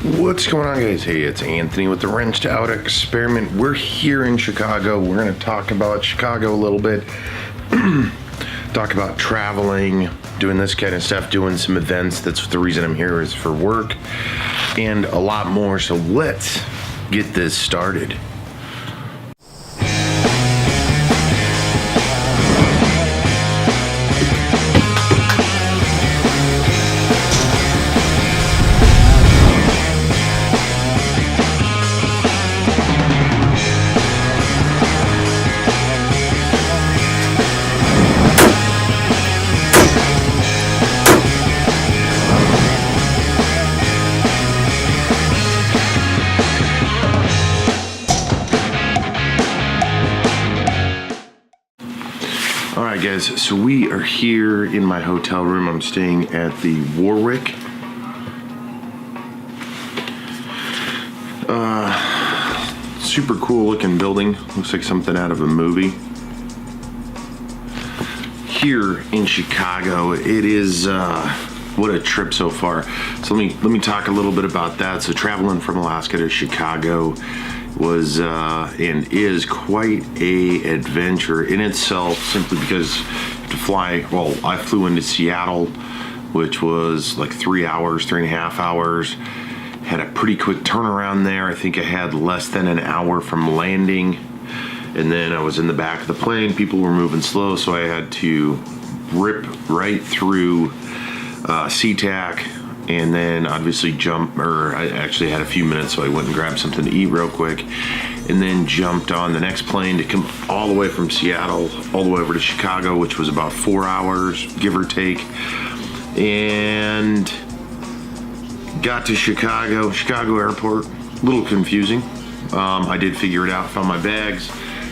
What's going on, guys? Hey, it's Anthony with the Wrenched Out Experiment. We're here in Chicago. We're going to talk about Chicago a little bit. Talk about traveling, doing this kind of stuff, doing some events. That's the reason I'm here, is for work, and a lot more. So let's get this started. Alright guys, so we are here in my hotel room. I'm staying at the Warwick. Super cool looking building. Looks like something out of a movie. Here in Chicago, it is, what a trip so far. So let me talk a little bit about that. So traveling from Alaska to Chicago was and is quite a adventure in itself, simply because you have to fly. Well, I flew into Seattle, which was like 3 hours, 3.5 hours. Had a pretty quick turnaround there. I think I had less than an hour from landing, and then I was in the back of the plane. People were moving slow, so I had to rip right through SeaTac, and then obviously I actually had a few minutes, so I went and grabbed something to eat real quick, and then jumped on the next plane to come all the way from Seattle all the way over to Chicago, which was about 4 hours, give or take, and got to Chicago Airport. A little confusing. I did figure it out, found my bags,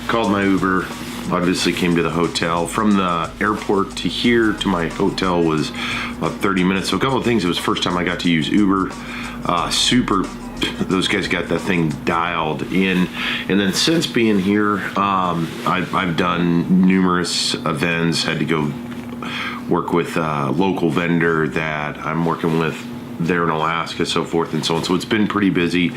called my Uber, obviously came to the hotel. From the airport to here to my hotel was about 30 minutes. So a couple of things. It was the first time I got to use Uber. Those guys got that thing dialed in. And then since being here, I've done numerous events, had to go work with a local vendor that I'm working with there in Alaska, so forth and so on. So it's been pretty busy.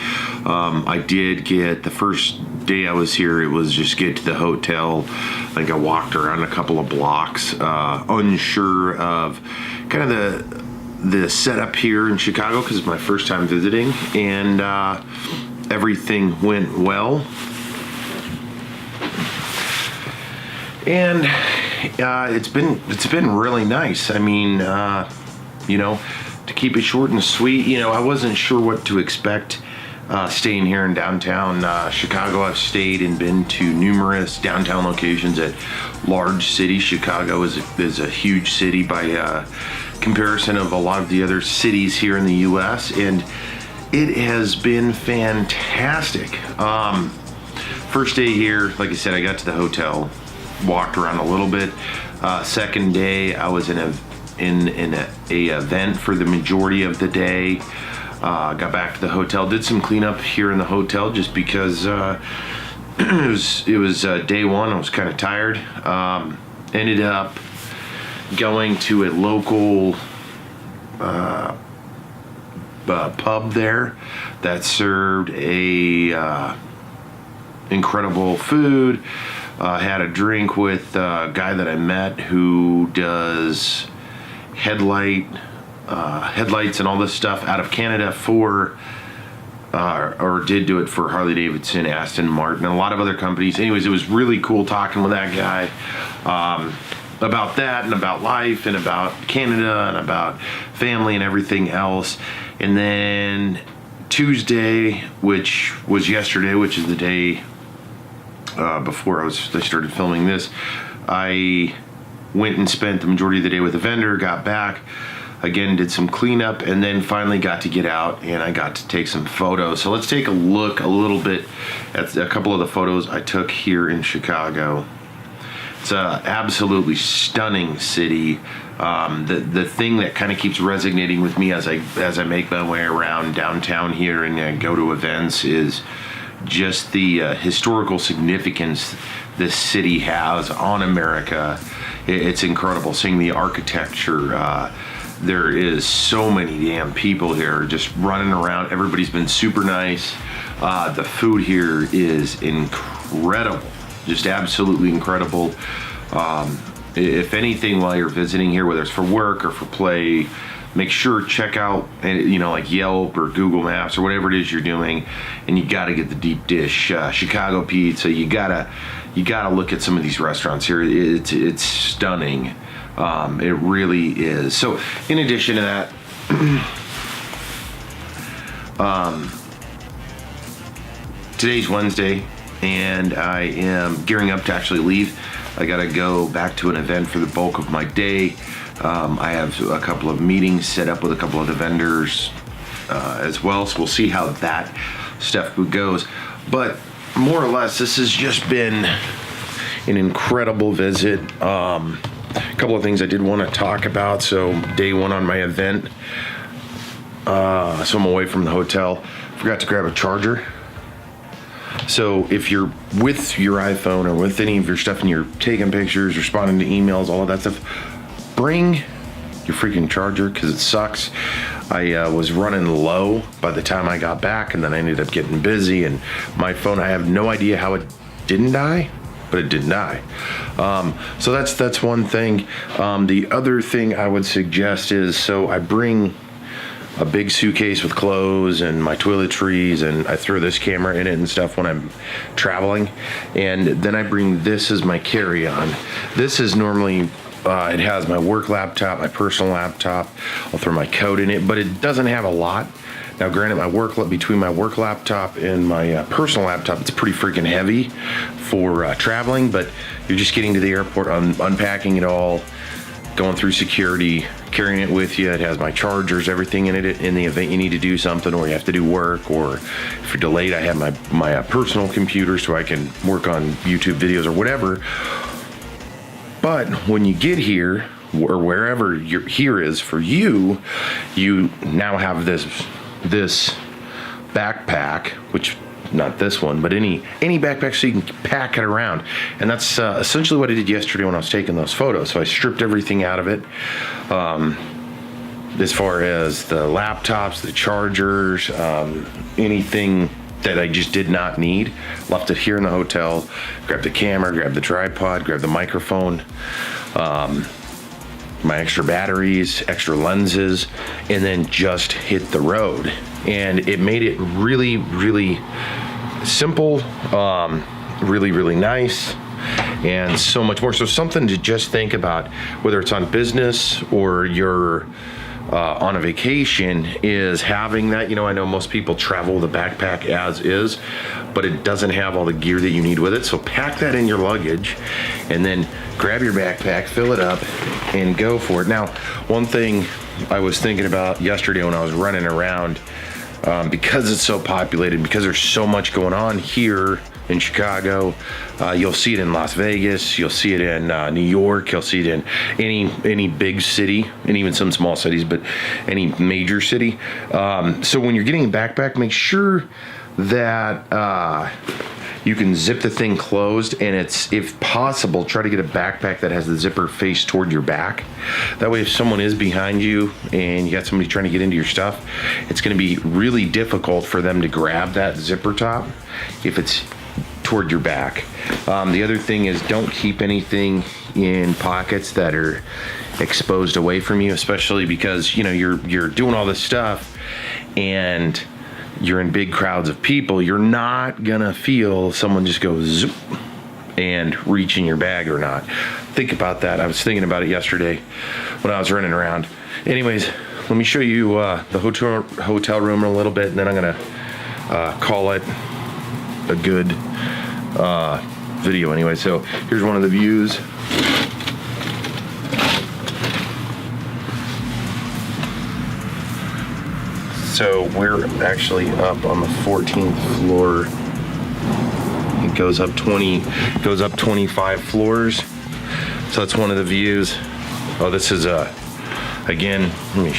I did get, the first day I was here, it was just get to the hotel. I think I walked around a couple of blocks, unsure of kind of the setup here in Chicago, because it's my first time visiting, and everything went well. And it's been really nice. I mean, you know, to keep it short and sweet, you know, I wasn't sure what to expect staying here in downtown Chicago. I've stayed and been to numerous downtown locations at large cities. Chicago is a huge city by comparison of a lot of the other cities here in the U.S., and it has been fantastic. First day here, like I said, I got to the hotel, walked around a little bit. Second day, I was in a event for the majority of the day. Got back to the hotel, did some cleanup here in the hotel, just because it was day one. I was kind of tired. Ended up going to a local pub there that served a incredible food. Had a drink with a guy that I met who does headlights and all this stuff out of Canada for or did do it for Harley Davidson, Aston Martin, and a lot of other companies. Anyways, it was really cool talking with that guy about that, and about life, and about Canada, and about family and everything else. And then Tuesday, which was yesterday, which is the day before I started filming this, I went and spent the majority of the day with a vendor, got back, again did some cleanup, and then finally got to get out and I got to take some photos. So let's take a look a little bit at a couple of the photos I took here in Chicago. It's an absolutely stunning city. The thing that kind of keeps resonating with me as I make my way around downtown here and go to events is just the historical significance this city has on America. It's incredible seeing the architecture, there is so many damn people here just running around. Everybody's been super nice. The food here is incredible, just absolutely incredible. If anything, while you're visiting here, whether it's for work or for play, make sure check out, like Yelp or Google Maps or whatever it is you're doing, and you got to get the deep dish Chicago pizza. You gotta look at some of these restaurants here. It's stunning. It really is. So, in addition to that, today's Wednesday, and I am gearing up to actually leave. I gotta go back to an event for the bulk of my day. I have a couple of meetings set up with a couple of the vendors as well, so we'll see how that stuff goes. But more or less, this has just been an incredible visit. A couple of things I did want to talk about. So day one on my event, so I'm away from the hotel. Forgot to grab a charger. So if you're with your iPhone or with any of your stuff and you're taking pictures, responding to emails, all of that stuff, bring your freaking charger, because it sucks. I was running low by the time I got back, and then I ended up getting busy, and my phone, I have no idea how it didn't die, but it didn't die. So that's one thing. The other thing I would suggest is, so I bring a big suitcase with clothes and my toiletries, and I throw this camera in it and stuff when I'm traveling, and then I bring this as my carry-on. This is normally it has my work laptop, my personal laptop. I'll throw my coat in it, but it doesn't have a lot. Now, granted, between my work laptop and my personal laptop, it's pretty freaking heavy for traveling, but you're just getting to the airport, unpacking it all, going through security, carrying it with you. It has my chargers, everything in it in the event you need to do something, or you have to do work, or if you're delayed, I have my personal computer so I can work on YouTube videos or whatever. But when you get here, or wherever your here is for you, you now have this backpack, which, not this one, but any backpack, so you can pack it around. And that's essentially what I did yesterday when I was taking those photos. So I stripped everything out of it, as far as the laptops, the chargers, anything that I just did not need. Left it here in the hotel, grabbed the camera, grabbed the tripod, grabbed the microphone, my extra batteries, extra lenses, and then just hit the road. And it made it really, really simple, really, really nice, and so much more. So something to just think about, whether it's on business or you're on a vacation, is having that. I know most people travel with a backpack as is, but it doesn't have all the gear that you need with it. So pack that in your luggage, and then grab your backpack, fill it up, and go for it. Now, one thing I was thinking about yesterday when I was running around, because it's so populated, because there's so much going on here in Chicago, you'll see it in Las Vegas, you'll see it in New York, you'll see it in any big city, and even some small cities, but any major city. So when you're getting a backpack, make sure that you can zip the thing closed, and it's, if possible, try to get a backpack that has the zipper face toward your back. That way, if someone is behind you and you got somebody trying to get into your stuff, it's going to be really difficult for them to grab that zipper top if it's toward your back. The other thing is, don't keep anything in pockets that are exposed away from you, especially because you're doing all this stuff and you're in big crowds of people. You're not gonna feel someone just go zoop and reach in your bag or not. Think about that. I was thinking about it yesterday when I was running around. Anyways, let me show you the hotel room in a little bit, and then I'm gonna call it a good video anyway. So here's one of the views. So we're actually up on the 14th floor. It goes up 25 floors. So that's one of the views. Oh, this is again, let me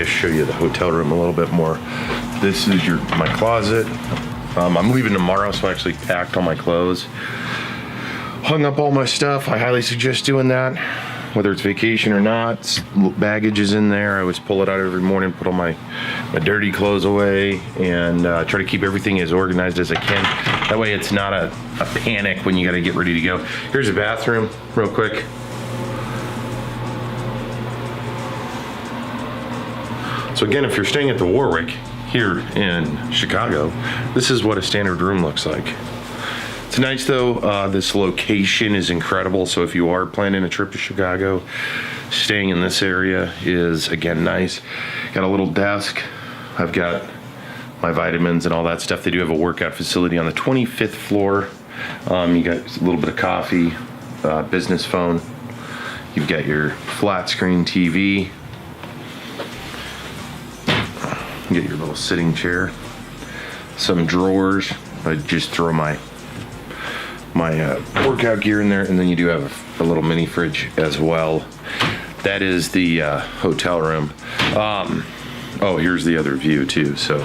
show you the hotel room a little bit more. This is my closet. I'm leaving tomorrow, so I actually packed all my clothes, hung up all my stuff. I highly suggest doing that. whether it's vacation or not. Baggage is in there. I always pull it out every morning, put all my dirty clothes away, and try to keep everything as organized as I can. That way it's not a panic when you got to get ready to go. Here's a bathroom real quick. So again, if you're staying at the Warwick here in Chicago, this is what a standard room looks like. It's nice though, this location is incredible, so if you are planning a trip to Chicago, staying in this area is, again, nice. Got a little desk. I've got my vitamins and all that stuff. They do have a workout facility on the 25th floor. You got a little bit of coffee, business phone. You've got your flat screen TV. You get your little sitting chair. Some drawers. I just throw my workout gear in there, and then you do have a little mini fridge as well. That is the hotel room. Oh, here's the other view too. So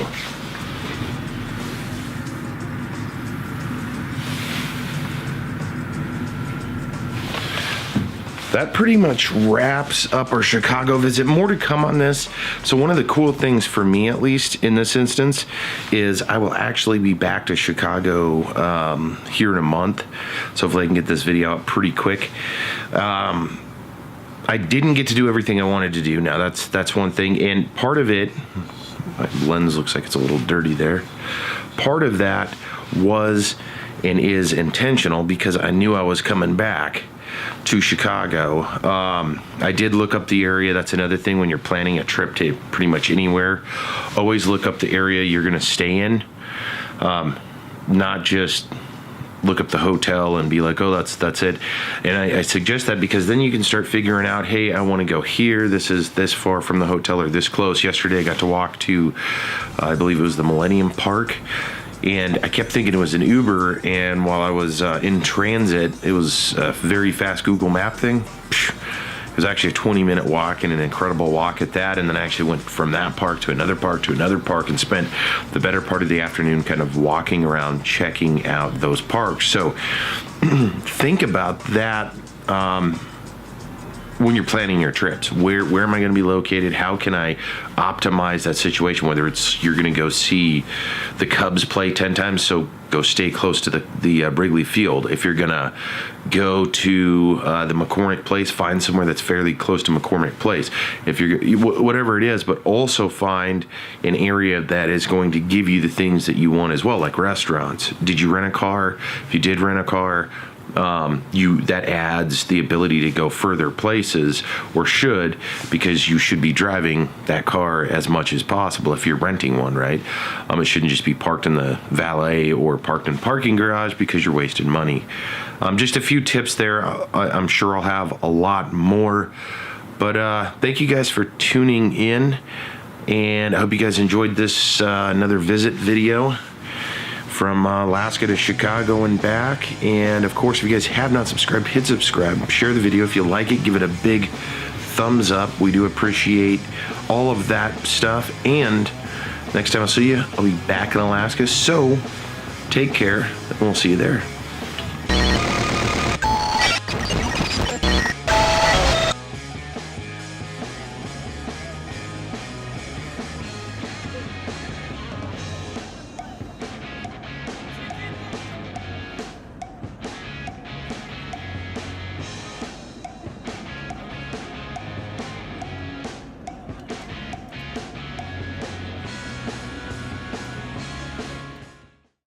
that pretty much wraps up our Chicago visit. More to come on this. So one of the cool things for me, at least in this instance, is I will actually be back to Chicago here in a month. So hopefully I can get this video out pretty quick. I didn't get to do everything I wanted to do. Now that's one thing, and part of it, my lens looks like it's a little dirty there. Part of that was and is intentional because I knew I was coming back to Chicago. I did look up the area. That's another thing when you're planning a trip to pretty much anywhere. Always look up the area you're going to stay in. Not just look up the hotel and be like, oh, that's it. And I suggest that because then you can start figuring out, hey, I want to go here. This is this far from the hotel or this close. Yesterday I got to walk to, I believe it was the Millennium Park. And I kept thinking it was an Uber, and while I was in transit, it was a very fast Google Map thing. It was actually a 20-minute walk, and an incredible walk at that, and then I actually went from that park to another park to another park and spent the better part of the afternoon kind of walking around, checking out those parks. So think about that when you're planning your trips. Where am I going to be located? How can I optimize that situation? Whether it's you're going to go see the Cubs play 10 times, so go stay close to the Wrigley Field. If you're going to go to the McCormick Place, find somewhere that's fairly close to McCormick Place. If you're whatever it is, but also find an area that is going to give you the things that you want as well, like restaurants. Did you rent a car? If you did rent a car, that adds the ability to go further places, or should, because you should be driving that car as much as possible if you're renting one, right? It shouldn't just be parked in the valet or parked in parking garage because you're wasting money. Just a few tips there. I'm sure I'll have a lot more, but thank you guys for tuning in, and I hope you guys enjoyed this another visit video from Alaska to Chicago and back. And of course, if you guys have not subscribed, hit subscribe, share the video if you like it, give it a big thumbs up. We do appreciate all of that stuff. And next time I see you, I'll be back in Alaska, so take care and we'll see you there.